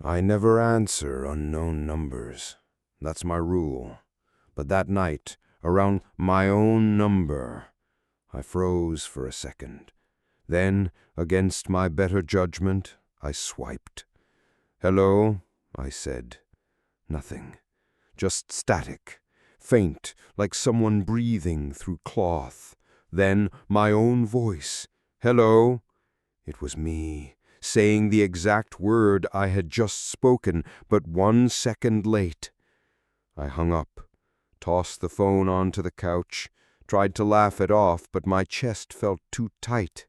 I never answer unknown numbers. That's my rule. But that night, around my own number, I froze for a second. Then, against my better judgment, I swiped. "Hello," I said. Nothing. Just static. Faint, like someone breathing through cloth. Then my own voice. "Hello." It was me, saying the exact word I had just spoken, but 1 second late. I hung up, tossed the phone onto the couch, tried to laugh it off, but my chest felt too tight.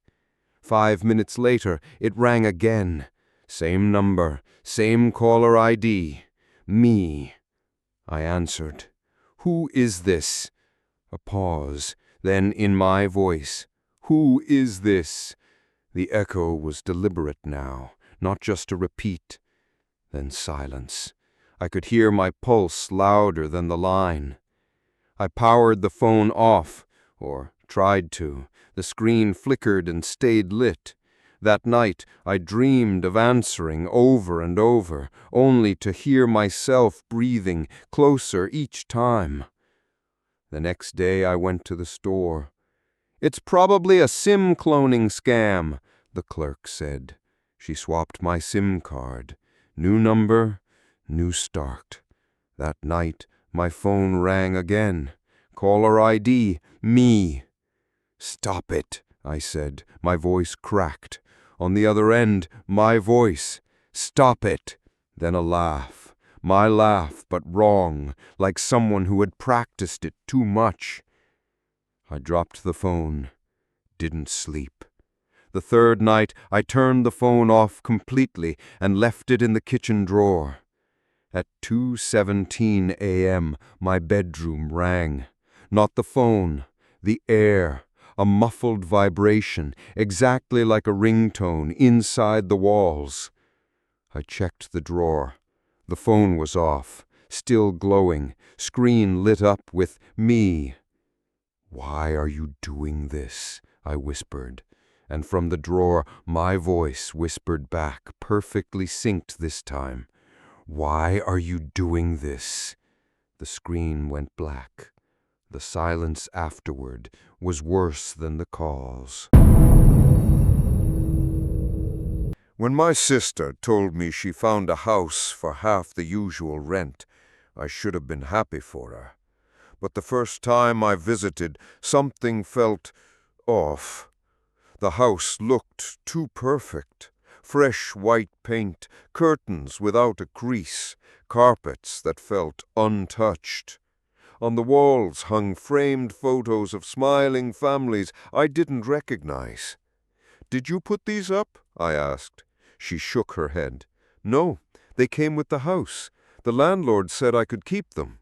5 minutes later, it rang again. Same number, same caller ID. Me. I answered. "Who is this?" A pause, then in my voice. "Who is this?" The echo was deliberate now, not just a repeat. Then silence. I could hear my pulse louder than the line. I powered the phone off, or tried to. The screen flickered and stayed lit. That night I dreamed of answering over and over, only to hear myself breathing closer each time. The next day I went to the store. "It's probably a SIM cloning scam," the clerk said. She swapped my SIM card. New number, new start. That night, my phone rang again. Caller ID, me. "Stop it," I said. My voice cracked. On the other end, my voice. "Stop it." Then a laugh. My laugh, but wrong, like someone who had practiced it too much. I dropped the phone. Didn't sleep. The third night, I turned the phone off completely and left it in the kitchen drawer. At 2:17 a.m., my bedroom rang. Not the phone, the air, a muffled vibration, exactly like a ringtone inside the walls. I checked the drawer. The phone was off, still glowing, screen lit up with me. "Why are you doing this?" I whispered. And from the drawer, my voice whispered back, perfectly synced this time. "Why are you doing this?" The screen went black. The silence afterward was worse than the calls. When my sister told me she found a house for half the usual rent, I should have been happy for her. But the first time I visited, something felt off. The house looked too perfect. Fresh white paint, curtains without a crease, carpets that felt untouched. On the walls hung framed photos of smiling families I didn't recognize. "Did you put these up?" I asked. She shook her head. "No, they came with the house. The landlord said I could keep them."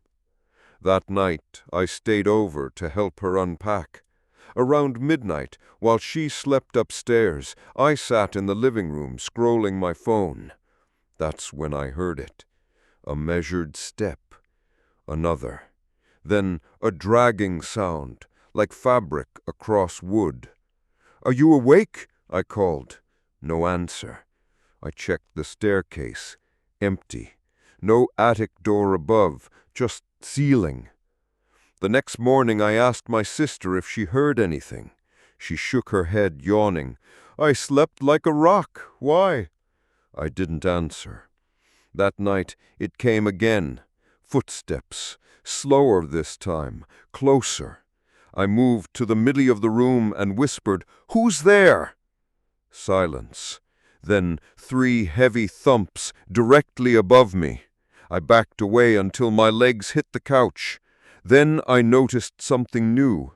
That night I stayed over to help her unpack. Around midnight, while she slept upstairs, I sat in the living room scrolling my phone. That's when I heard it. A measured step. Another. Then a dragging sound, like fabric across wood. "Are you awake?" I called. No answer. I checked the staircase. Empty. No attic door above, just ceiling. The next morning I asked my sister if she heard anything. She shook her head, yawning. "I slept like a rock. Why?" I didn't answer. That night it came again. Footsteps. Slower this time. Closer. I moved to the middle of the room and whispered, "Who's there?" Silence. Then 3 heavy thumps directly above me. I backed away until my legs hit the couch. Then I noticed something new.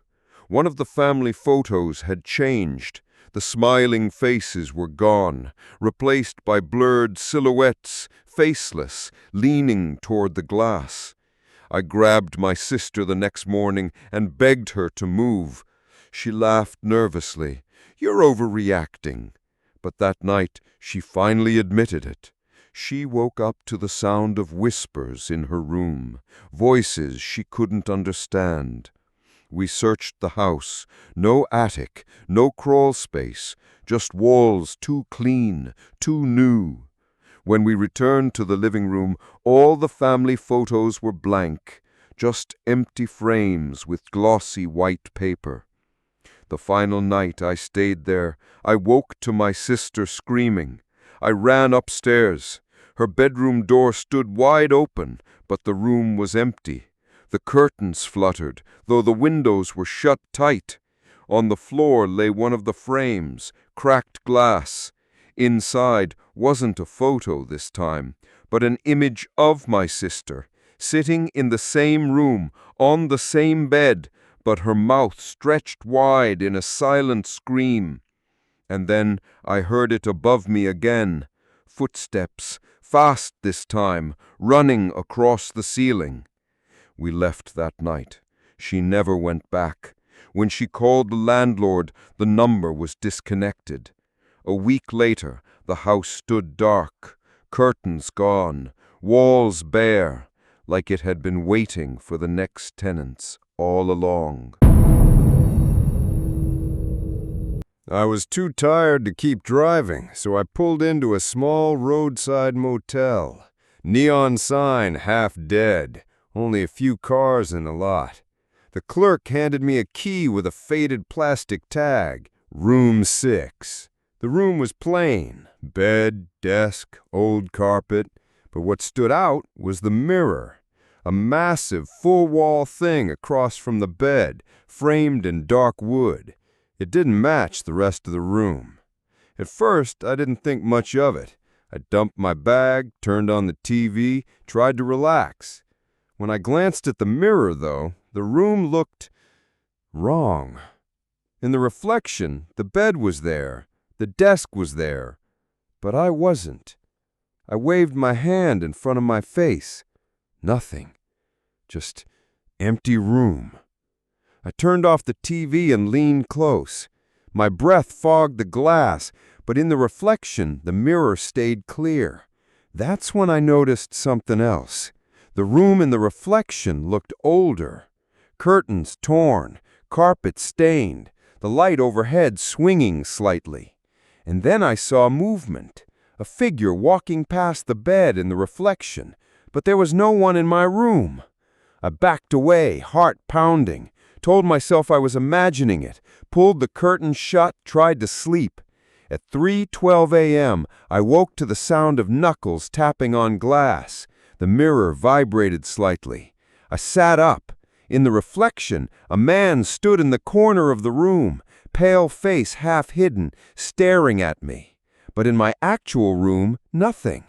One of the family photos had changed. The smiling faces were gone, replaced by blurred silhouettes, faceless, leaning toward the glass. I grabbed my sister the next morning and begged her to move. She laughed nervously. "You're overreacting." But that night she finally admitted it. She woke up to the sound of whispers in her room, voices she couldn't understand. We searched the house. No attic, no crawl space, just walls too clean, too new. When we returned to the living room, all the family photos were blank, just empty frames with glossy white paper. The final night I stayed there, I woke to my sister screaming. I ran upstairs. Her bedroom door stood wide open, but the room was empty. The curtains fluttered, though the windows were shut tight. On the floor lay one of the frames, cracked glass. Inside wasn't a photo this time, but an image of my sister, sitting in the same room, on the same bed, but her mouth stretched wide in a silent scream. And then I heard it above me again, footsteps, fast this time, running across the ceiling. We left that night. She never went back. When she called the landlord, the number was disconnected. A week later, the house stood dark, curtains gone, walls bare, like it had been waiting for the next tenants all along. I was too tired to keep driving, so I pulled into a small roadside motel. Neon sign half dead, only a few cars in the lot. The clerk handed me a key with a faded plastic tag, Room 6. The room was plain, bed, desk, old carpet, but what stood out was the mirror. A massive, full-wall thing across from the bed, framed in dark wood. It didn't match the rest of the room. At first, I didn't think much of it. I dumped my bag, turned on the TV, tried to relax. When I glanced at the mirror, though, the room looked wrong. In the reflection, the bed was there, the desk was there, but I wasn't. I waved my hand in front of my face. Nothing. Just empty room. I turned off the TV and leaned close. My breath fogged the glass, but in the reflection, the mirror stayed clear. That's when I noticed something else. The room in the reflection looked older. Curtains torn, carpet stained, the light overhead swinging slightly. And then I saw movement, a figure walking past the bed in the reflection, but there was no one in my room. I backed away, heart pounding, told myself I was imagining it, pulled the curtain shut, tried to sleep. At 3:12 a.m., I woke to the sound of knuckles tapping on glass. The mirror vibrated slightly. I sat up. In the reflection, a man stood in the corner of the room, pale face half hidden, staring at me. But in my actual room, nothing.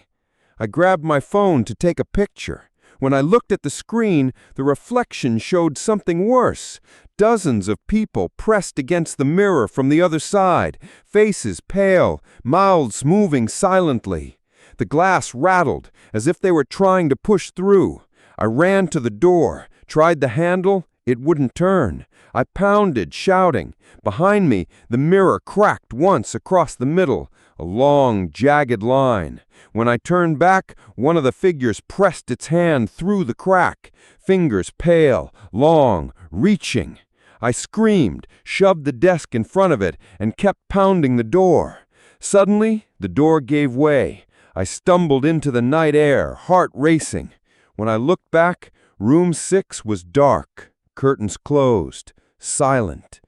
I grabbed my phone to take a picture. When I looked at the screen, the reflection showed something worse. Dozens of people pressed against the mirror from the other side, faces pale, mouths moving silently. The glass rattled, as if they were trying to push through. I ran to the door, tried the handle, it wouldn't turn. I pounded, shouting. Behind me, the mirror cracked once across the middle, a long, jagged line. When I turned back, one of the figures pressed its hand through the crack, fingers pale, long, reaching. I screamed, shoved the desk in front of it, and kept pounding the door. Suddenly, the door gave way. I stumbled into the night air, heart racing. When I looked back, room 6 was dark, curtains closed, silent.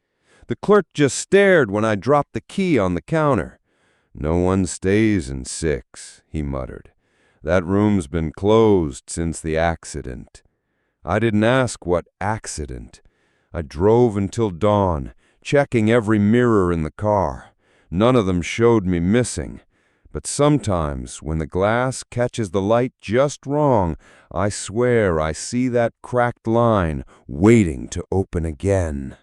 The clerk just stared when I dropped the key on the counter. "No one stays in 6, he muttered. "That room's been closed since the accident." I didn't ask what accident. I drove until dawn, checking every mirror in the car. None of them showed me missing. But sometimes, when the glass catches the light just wrong, I swear I see that cracked line waiting to open again.